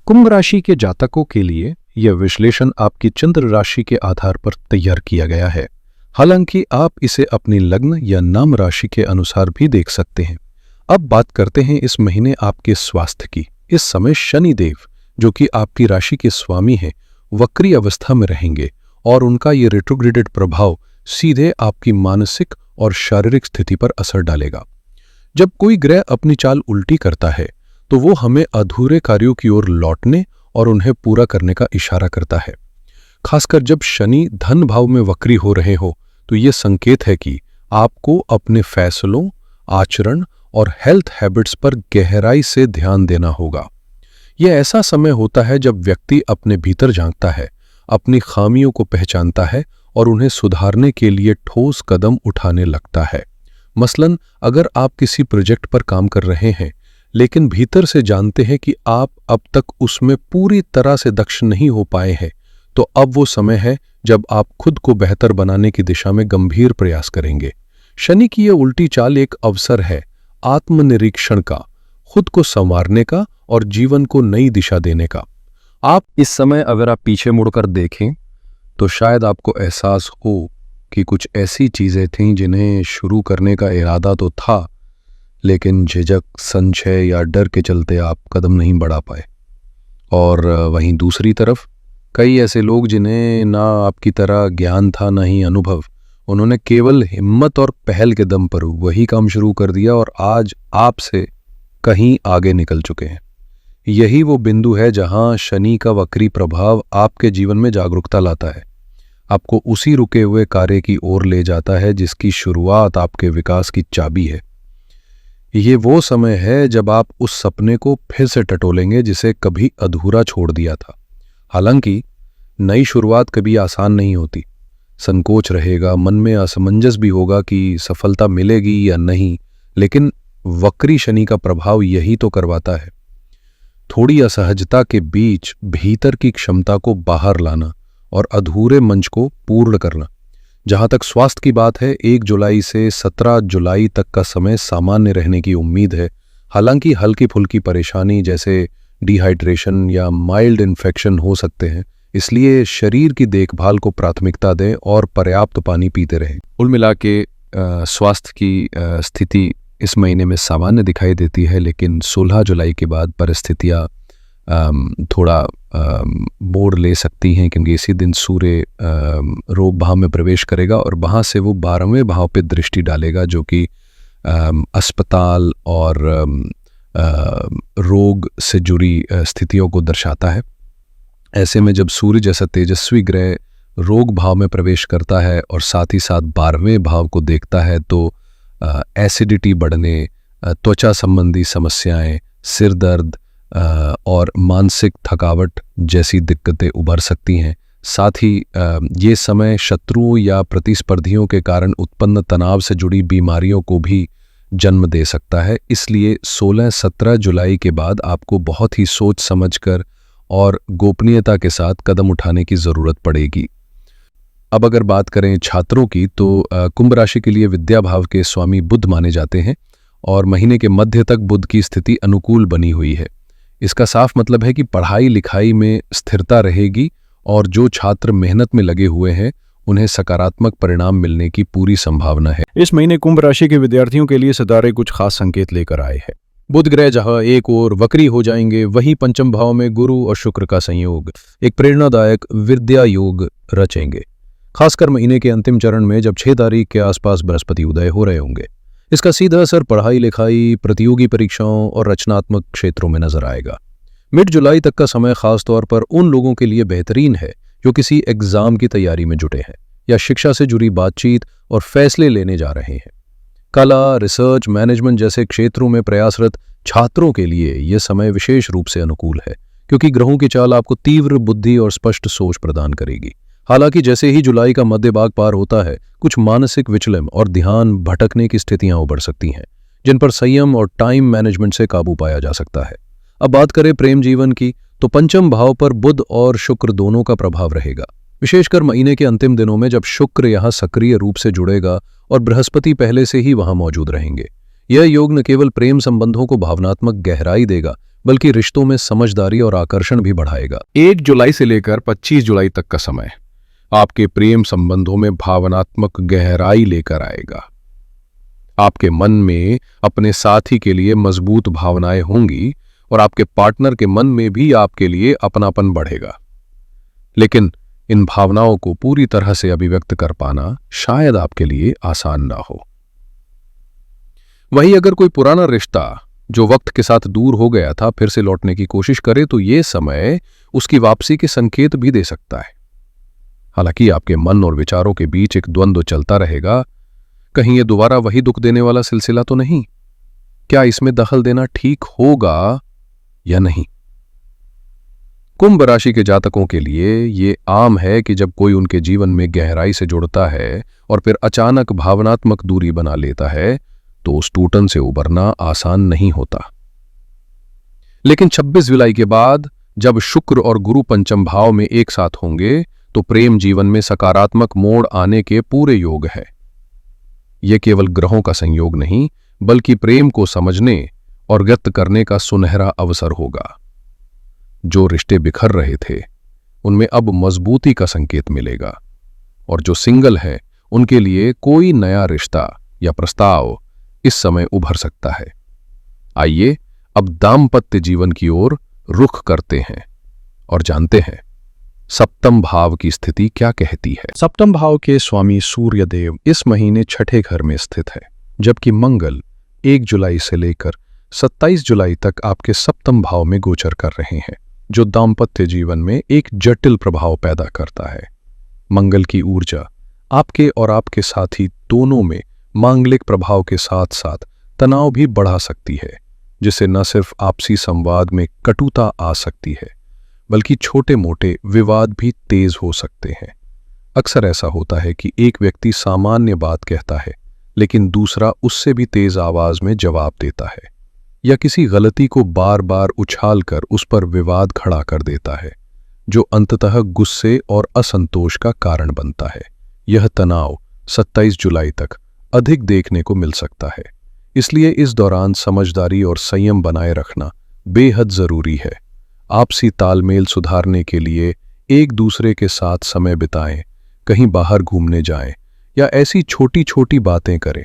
कुंभ राशि के जातकों के लिए यह विश्लेषण आपकी चंद्र राशि के आधार पर तैयार किया गया है। हालांकि आप इसे अपनी लग्न या नाम राशि के अनुसार भी देख सकते हैं। अब बात करते हैं इस महीने आपके स्वास्थ्य की। इस समय शनि देव, जो कि आपकी राशि के स्वामी हैं, वक्री अवस्था में रहेंगे और उनका ये रेट्रोग्रेडेड प्रभाव सीधे आपकी मानसिक और शारीरिक स्थिति पर असर डालेगा। जब कोई ग्रह अपनी चाल उल्टी करता है तो वो हमें अधूरे कार्यों की ओर लौटने और उन्हें पूरा करने का इशारा करता है। खासकर जब शनि धन भाव में वक्री हो रहे हो तो ये संकेत है कि आपको अपने फैसलों, आचरण और हेल्थ हैबिट्स पर गहराई से ध्यान देना होगा। यह ऐसा समय होता है जब व्यक्ति अपने भीतर झांकता है, अपनी खामियों को पहचानता है और उन्हें सुधारने के लिए ठोस कदम उठाने लगता है। मसलन अगर आप किसी प्रोजेक्ट पर काम कर रहे हैं लेकिन भीतर से जानते हैं कि आप अब तक उसमें पूरी तरह से दक्ष नहीं हो पाए हैं, तो अब वो समय है जब आप खुद को बेहतर बनाने की दिशा में गंभीर प्रयास करेंगे। शनि की यह उल्टी चाल एक अवसर है आत्मनिरीक्षण का, खुद को संवारने का और जीवन को नई दिशा देने का। आप इस समय अगर आप पीछे मुड़कर देखें तो शायद आपको एहसास हो कि कुछ ऐसी चीजें थीं जिन्हें शुरू करने का इरादा तो था, लेकिन झिझक, संशय या डर के चलते आप कदम नहीं बढ़ा पाए। और वहीं दूसरी तरफ कई ऐसे लोग जिन्हें ना आपकी तरह ज्ञान था ना ही अनुभव, उन्होंने केवल हिम्मत और पहल के दम पर वही काम शुरू कर दिया और आज आपसे कहीं आगे निकल चुके हैं। यही वो बिंदु है जहां शनि का वक्री प्रभाव आपके जीवन में जागरूकता लाता है, आपको उसी रुके हुए कार्य की ओर ले जाता है जिसकी शुरुआत आपके विकास की चाबी है। ये वो समय है जब आप उस सपने को फिर से टटोलेंगे जिसे कभी अधूरा छोड़ दिया था। हालांकि नई शुरुआत कभी आसान नहीं होती, संकोच रहेगा, मन में असमंजस भी होगा कि सफलता मिलेगी या नहीं, लेकिन वक्री शनि का प्रभाव यही तो करवाता है। थोड़ी असहजता के बीच भीतर की क्षमता को बाहर लाना और अधूरे मंच को पूर्ण करना। जहां तक स्वास्थ्य की बात है, 1 जुलाई से 17 जुलाई तक का समय सामान्य रहने की उम्मीद है। हालांकि हल्की फुल्की परेशानी जैसे डिहाइड्रेशन या माइल्ड इन्फेक्शन हो सकते हैं, इसलिए शरीर की देखभाल को प्राथमिकता दें और पर्याप्त पानी पीते रहें। कुल मिला के स्वास्थ्य की स्थिति इस महीने में सामान्य दिखाई देती है, लेकिन 16 जुलाई के बाद परिस्थितियां थोड़ा मोड़ ले सकती हैं, क्योंकि इसी दिन सूर्य रोग भाव में प्रवेश करेगा और वहाँ से वो 12वें भाव पे दृष्टि डालेगा, जो कि अस्पताल और रोग से जुड़ी स्थितियों को दर्शाता है। ऐसे में जब सूर्य जैसा तेजस्वी ग्रह रोग भाव में प्रवेश करता है और साथ ही साथ 12वें भाव को देखता है तो एसिडिटी बढ़ने, त्वचा संबंधी समस्याएं, सिर दर्द और मानसिक थकावट जैसी दिक्कतें उभर सकती हैं। साथ ही ये समय शत्रुओं या प्रतिस्पर्धियों के कारण उत्पन्न तनाव से जुड़ी बीमारियों को भी जन्म दे सकता है। इसलिए 16-17 जुलाई के बाद आपको बहुत ही सोच समझकर और गोपनीयता के साथ कदम उठाने की ज़रूरत पड़ेगी। अब अगर बात करें छात्रों की, तो कुंभ राशि के लिए विद्या भाव के स्वामी बुध माने जाते हैं और महीने के मध्य तक बुध की स्थिति अनुकूल बनी हुई है। इसका साफ मतलब है कि पढ़ाई लिखाई में स्थिरता रहेगी और जो छात्र मेहनत में लगे हुए हैं उन्हें सकारात्मक परिणाम मिलने की पूरी संभावना है। इस महीने कुंभ राशि के विद्यार्थियों के लिए सितारे कुछ खास संकेत लेकर आए हैं। बुध ग्रह जहां एक ओर वक्री हो जाएंगे, वहीं पंचम भाव में गुरु और शुक्र का संयोग एक प्रेरणादायक विद्या योग रचेंगे। खासकर महीने के अंतिम चरण में जब 6 तारीख के आसपास बृहस्पति उदय हो रहे होंगे, इसका सीधा असर पढ़ाई लिखाई, प्रतियोगी परीक्षाओं और रचनात्मक क्षेत्रों में नजर आएगा। मिड जुलाई तक का समय खासतौर पर उन लोगों के लिए बेहतरीन है जो किसी एग्जाम की तैयारी में जुटे हैं या शिक्षा से जुड़ी बातचीत और फैसले लेने जा रहे हैं। कला, रिसर्च, मैनेजमेंट जैसे क्षेत्रों में प्रयासरत छात्रों के लिए यह समय विशेष रूप से अनुकूल है, क्योंकि ग्रहों की चाल आपको तीव्र बुद्धि और स्पष्ट सोच प्रदान करेगी। हालांकि जैसे ही जुलाई का मध्य भाग पार होता है, कुछ मानसिक विचलन और ध्यान भटकने की स्थितियां उभर सकती हैं, जिन पर संयम और टाइम मैनेजमेंट से काबू पाया जा सकता है। अब बात करें प्रेम जीवन की, तो पंचम भाव पर बुध और शुक्र दोनों का प्रभाव रहेगा। विशेषकर महीने के अंतिम दिनों में जब शुक्र यहां सक्रिय रूप से जुड़ेगा और बृहस्पति पहले से ही वहां मौजूद रहेंगे। यह योग न केवल प्रेम संबंधों को भावनात्मक गहराई देगा, बल्कि रिश्तों में समझदारी और आकर्षण भी बढ़ाएगा। 1 जुलाई से लेकर 25 जुलाई तक का समय आपके प्रेम संबंधों में भावनात्मक गहराई लेकर आएगा। आपके मन में अपने साथी के लिए मजबूत भावनाएं होंगी और आपके पार्टनर के मन में भी आपके लिए अपनापन बढ़ेगा। लेकिन इन भावनाओं को पूरी तरह से अभिव्यक्त कर पाना शायद आपके लिए आसान ना हो। वहीं अगर कोई पुराना रिश्ता जो वक्त के साथ दूर हो गया था फिर से लौटने की कोशिश करे तो ये समय उसकी वापसी के संकेत भी दे सकता है। हालांकि आपके मन और विचारों के बीच एक द्वंद्व चलता रहेगा, कहीं ये दोबारा वही दुख देने वाला सिलसिला तो नहीं? क्या इसमें दखल देना ठीक होगा या नहीं? कुंभ राशि के जातकों के लिए ये आम है कि जब कोई उनके जीवन में गहराई से जुड़ता है और फिर अचानक भावनात्मक दूरी बना लेता है तो उस टूटन से उबरना आसान नहीं होता। लेकिन 26 जुलाई के बाद जब शुक्र और गुरु पंचम भाव में एक साथ होंगे तो प्रेम जीवन में सकारात्मक मोड़ आने के पूरे योग है। यह केवल ग्रहों का संयोग नहीं बल्कि प्रेम को समझने और व्यक्त करने का सुनहरा अवसर होगा। जो रिश्ते बिखर रहे थे उनमें अब मजबूती का संकेत मिलेगा और जो सिंगल है उनके लिए कोई नया रिश्ता या प्रस्ताव इस समय उभर सकता है। आइए अब दाम्पत्य जीवन की ओर रुख करते हैं और जानते हैं सप्तम भाव की स्थिति क्या कहती है। सप्तम भाव के स्वामी सूर्य देव इस महीने छठे घर में स्थित है, जबकि मंगल 1 जुलाई से लेकर 27 जुलाई तक आपके सप्तम भाव में गोचर कर रहे हैं, जो दाम्पत्य जीवन में एक जटिल प्रभाव पैदा करता है। मंगल की ऊर्जा आपके और आपके साथी दोनों में मांगलिक प्रभाव के साथ साथ तनाव भी बढ़ा सकती है, जिससे न सिर्फ आपसी संवाद में कटुता आ सकती है बल्कि छोटे मोटे विवाद भी तेज हो सकते हैं। अक्सर ऐसा होता है कि एक व्यक्ति सामान्य बात कहता है लेकिन दूसरा उससे भी तेज आवाज में जवाब देता है या किसी गलती को बार बार उछालकर उस पर विवाद खड़ा कर देता है, जो अंततः गुस्से और असंतोष का कारण बनता है। यह तनाव 27 जुलाई तक अधिक देखने को मिल सकता है, इसलिए इस दौरान समझदारी और संयम बनाए रखना बेहद जरूरी है। आपसी तालमेल सुधारने के लिए एक दूसरे के साथ समय बिताएं, कहीं बाहर घूमने जाएं या ऐसी छोटी छोटी बातें करें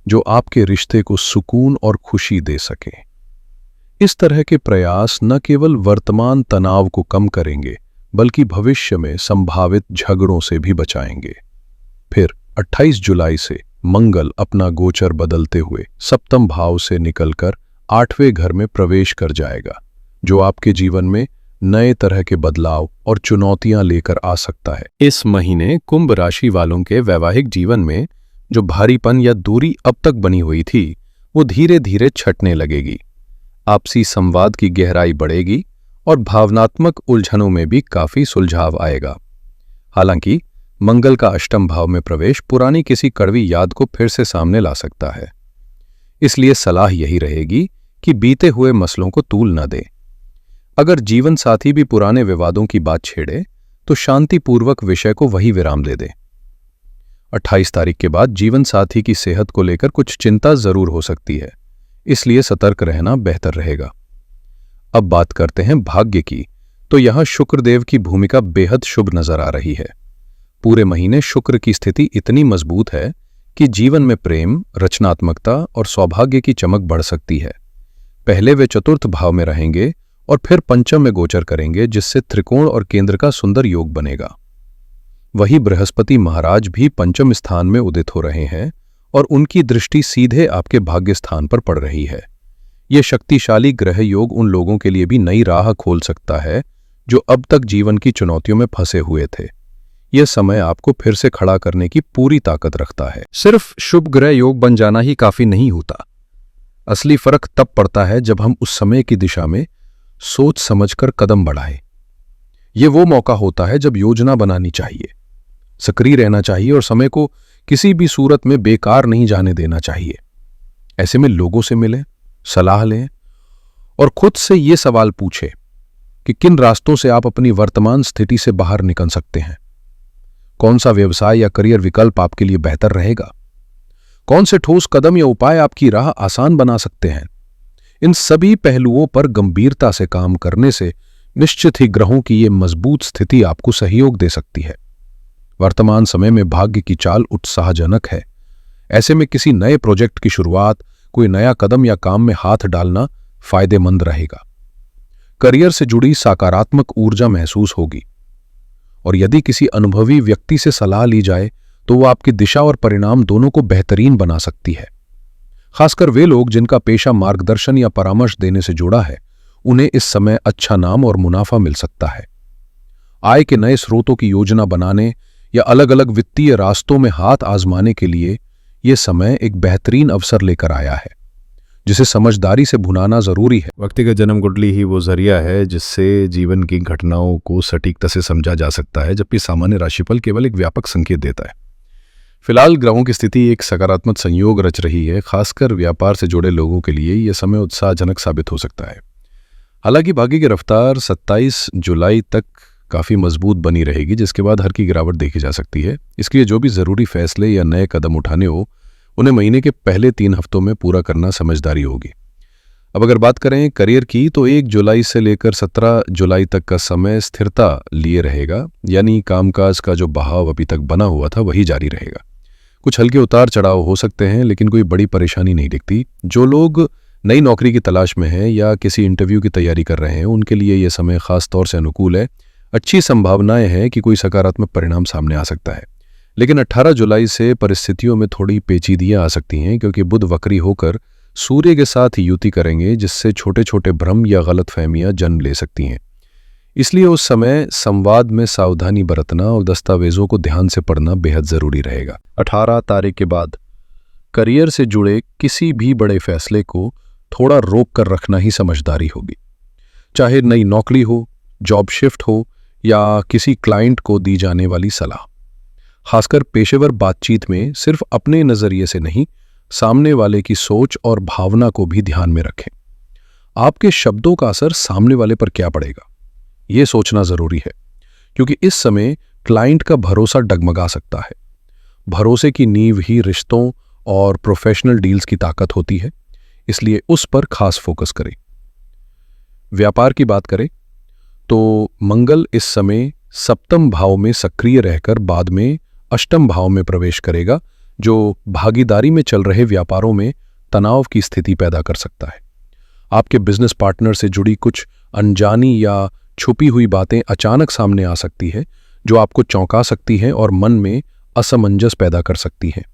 जो आपके रिश्ते को सुकून और खुशी दे सकें। इस तरह के प्रयास न केवल वर्तमान तनाव को कम करेंगे बल्कि भविष्य में संभावित झगड़ों से भी बचाएंगे। फिर 28 जुलाई से मंगल अपना गोचर बदलते हुए सप्तम भाव से निकलकर 8वें घर में प्रवेश कर जाएगा, जो आपके जीवन में नए तरह के बदलाव और चुनौतियां लेकर आ सकता है। इस महीने कुंभ राशि वालों के वैवाहिक जीवन में जो भारीपन या दूरी अब तक बनी हुई थी वो धीरे धीरे छटने लगेगी। आपसी संवाद की गहराई बढ़ेगी और भावनात्मक उलझनों में भी काफी सुलझाव आएगा। हालांकि मंगल का अष्टम भाव में प्रवेश पुरानी किसी कड़वी याद को फिर से सामने ला सकता है, इसलिए सलाह यही रहेगी कि बीते हुए मसलों को तूल न दें। अगर जीवन साथी भी पुराने विवादों की बात छेड़े तो शांतिपूर्वक विषय को वही विराम दे दे। 28 तारीख के बाद जीवन साथी की सेहत को लेकर कुछ चिंता जरूर हो सकती है, इसलिए सतर्क रहना बेहतर रहेगा। अब बात करते हैं भाग्य की, तो यहां शुक्रदेव की भूमिका बेहद शुभ नजर आ रही है। पूरे महीने शुक्र की स्थिति इतनी मजबूत है कि जीवन में प्रेम, रचनात्मकता और सौभाग्य की चमक बढ़ सकती है। पहले वे चतुर्थ भाव में रहेंगे और फिर पंचम में गोचर करेंगे, जिससे त्रिकोण और केंद्र का सुंदर योग बनेगा। वही बृहस्पति महाराज भी पंचम स्थान में उदित हो रहे हैं और उनकी दृष्टि सीधे आपके भाग्य स्थान पर पड़ रही है। यह शक्तिशाली ग्रह योग उन लोगों के लिए भी नई राह खोल सकता है जो अब तक जीवन की चुनौतियों में फंसे हुए थे। यह समय आपको फिर से खड़ा करने की पूरी ताकत रखता है। सिर्फ शुभ ग्रह योग बन जाना ही काफी नहीं होता। असली फर्क तब पड़ता है जब हम उस समय की दिशा में सोच समझकर कदम बढ़ाएं। यह वो मौका होता है जब योजना बनानी चाहिए, सक्रिय रहना चाहिए और समय को किसी भी सूरत में बेकार नहीं जाने देना चाहिए। ऐसे में लोगों से मिलें, सलाह लें और खुद से ये सवाल पूछें कि किन रास्तों से आप अपनी वर्तमान स्थिति से बाहर निकल सकते हैं। कौन सा व्यवसाय या करियर विकल्प आपके लिए बेहतर रहेगा? कौन से ठोस कदम या उपाय आपकी राह आसान बना सकते हैं? इन सभी पहलुओं पर गंभीरता से काम करने से निश्चित ही ग्रहों की ये मजबूत स्थिति आपको सहयोग दे सकती है। वर्तमान समय में भाग्य की चाल उत्साहजनक है। ऐसे में किसी नए प्रोजेक्ट की शुरुआत, कोई नया कदम या काम में हाथ डालना फायदेमंद रहेगा। करियर से जुड़ी सकारात्मक ऊर्जा महसूस होगी और यदि किसी अनुभवी व्यक्ति से सलाह ली जाए तो वो आपकी दिशा और परिणाम दोनों को बेहतरीन बना सकती है। खासकर वे लोग जिनका पेशा मार्गदर्शन या परामर्श देने से जुड़ा है, उन्हें इस समय अच्छा नाम और मुनाफा मिल सकता है। आय के नए स्रोतों की योजना बनाने या अलग अलग वित्तीय रास्तों में हाथ आजमाने के लिए यह समय एक बेहतरीन अवसर लेकर आया है, जिसे समझदारी से भुनाना जरूरी है। व्यक्तिगत जन्म कुंडली ही वो जरिया है जिससे जीवन की घटनाओं को सटीकता से समझा जा सकता है, जबकि सामान्य राशिफल केवल एक व्यापक संकेत देता है। फिलहाल ग्रहों की स्थिति एक सकारात्मक संयोग रच रही है। खासकर व्यापार से जुड़े लोगों के लिए यह समय उत्साहजनक साबित हो सकता है। हालांकि भाग्य की रफ्तार 27 जुलाई तक काफ़ी मजबूत बनी रहेगी, जिसके बाद हल्की गिरावट देखी जा सकती है। इसलिए जो भी ज़रूरी फैसले या नए कदम उठाने हो, उन्हें महीने के पहले 3 हफ्तों में पूरा करना समझदारी होगी। अब अगर बात करें करियर की, तो 1 जुलाई से लेकर 17 जुलाई तक का समय स्थिरता लिए रहेगा, यानी कामकाज का जो बहाव अभी तक बना हुआ था वही जारी रहेगा। कुछ हल्के उतार चढ़ाव हो सकते हैं, लेकिन कोई बड़ी परेशानी नहीं दिखती। जो लोग नई नौकरी की तलाश में हैं या किसी इंटरव्यू की तैयारी कर रहे हैं, उनके लिए यह समय खास तौर से अनुकूल है। अच्छी संभावनाएं हैं कि कोई सकारात्मक परिणाम सामने आ सकता है, लेकिन 18 जुलाई से परिस्थितियां में थोड़ी पेचीदियां आ सकती हैं, क्योंकि बुध वक्री होकर सूर्य के साथ युति करेंगे, जिससे छोटे छोटे भ्रम या गलतफहमियां जन्म ले सकती हैं। इसलिए उस समय संवाद में सावधानी बरतना और दस्तावेजों को ध्यान से पढ़ना बेहद जरूरी रहेगा। 18 तारीख के बाद करियर से जुड़े किसी भी बड़े फैसले को थोड़ा रोक कर रखना ही समझदारी होगी। चाहे नई नौकरी हो, जॉब शिफ्ट हो या किसी क्लाइंट को दी जाने वाली सलाह। खासकर पेशेवर बातचीत में सिर्फ अपने नजरिए से नहीं, सामने वाले की सोच और भावना को भी ध्यान में रखें। आपके शब्दों का असर सामने वाले पर क्या पड़ेगा, यह सोचना जरूरी है, क्योंकि इस समय क्लाइंट का भरोसा डगमगा सकता है। भरोसे की नींव ही रिश्तों और प्रोफेशनल डील्स की ताकत होती है, इसलिए उस पर खास फोकस करें। व्यापार की बात करें तो मंगल इस समय सप्तम भाव में सक्रिय रहकर बाद में अष्टम भाव में प्रवेश करेगा, जो भागीदारी में चल रहे व्यापारों में तनाव की स्थिति पैदा कर सकता है। आपके बिजनेस पार्टनर से जुड़ी कुछ अनजानी या छुपी हुई बातें अचानक सामने आ सकती है, जो आपको चौंका सकती हैं और मन में असमंजस पैदा कर सकती हैं।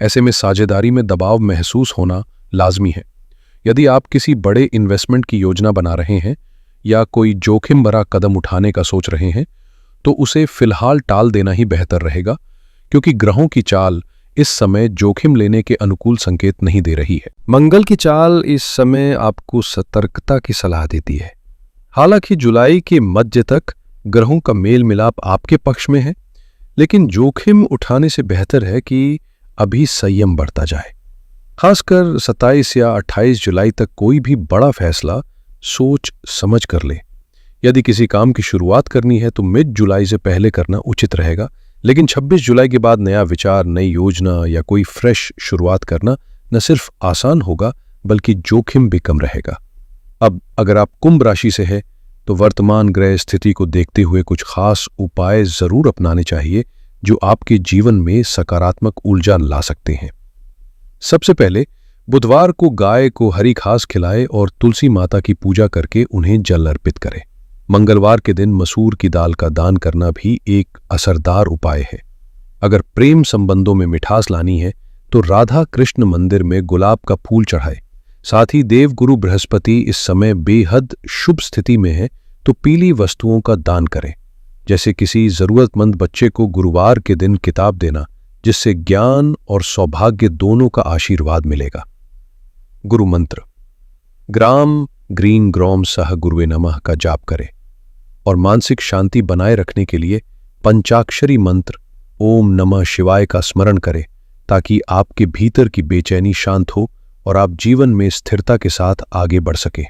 ऐसे में साझेदारी में दबाव महसूस होना लाजमी है। यदि आप किसी बड़े इन्वेस्टमेंट की योजना बना रहे हैं या कोई जोखिम भरा कदम उठाने का सोच रहे हैं, तो उसे फिलहाल टाल देना ही बेहतर रहेगा, क्योंकि ग्रहों की चाल इस समय जोखिम लेने के अनुकूल संकेत नहीं दे रही है। मंगल की चाल इस समय आपको सतर्कता की सलाह देती है। हालांकि जुलाई के मध्य तक ग्रहों का मेल मिलाप आपके पक्ष में है, लेकिन जोखिम उठाने से बेहतर है कि अभी संयम बढ़ता जाए। खासकर 27 या 28 जुलाई तक कोई भी बड़ा फैसला सोच समझ कर ले। यदि किसी काम की शुरुआत करनी है तो मिड जुलाई से पहले करना उचित रहेगा, लेकिन 26 जुलाई के बाद नया विचार, नई योजना या कोई फ्रेश शुरुआत करना न सिर्फ आसान होगा बल्कि जोखिम भी कम रहेगा। अब अगर आप कुंभ राशि से है तो वर्तमान ग्रह स्थिति को देखते हुए कुछ खास उपाय जरूर अपनाने चाहिए, जो आपके जीवन में सकारात्मक ऊर्जा ला सकते हैं। सबसे पहले बुधवार को गाय को हरी घास खिलाए और तुलसी माता की पूजा करके उन्हें जल अर्पित करें। मंगलवार के दिन मसूर की दाल का दान करना भी एक असरदार उपाय है। अगर प्रेम संबंधों में मिठास लानी है तो राधा कृष्ण मंदिर में गुलाब का फूल चढ़ाए। साथ ही देवगुरु बृहस्पति इस समय बेहद शुभ स्थिति में है, तो पीली वस्तुओं का दान करें, जैसे किसी जरूरतमंद बच्चे को गुरुवार के दिन किताब देना, जिससे ज्ञान और सौभाग्य दोनों का आशीर्वाद मिलेगा। गुरु मंत्र ग्राम ग्रीन ग्रॉम सह गुरुवे नमः का जाप करें और मानसिक शांति बनाए रखने के लिए पंचाक्षरी मंत्र ओम नमः शिवाय का स्मरण करें, ताकि आपके भीतर की बेचैनी शांत हो और आप जीवन में स्थिरता के साथ आगे बढ़ सकें।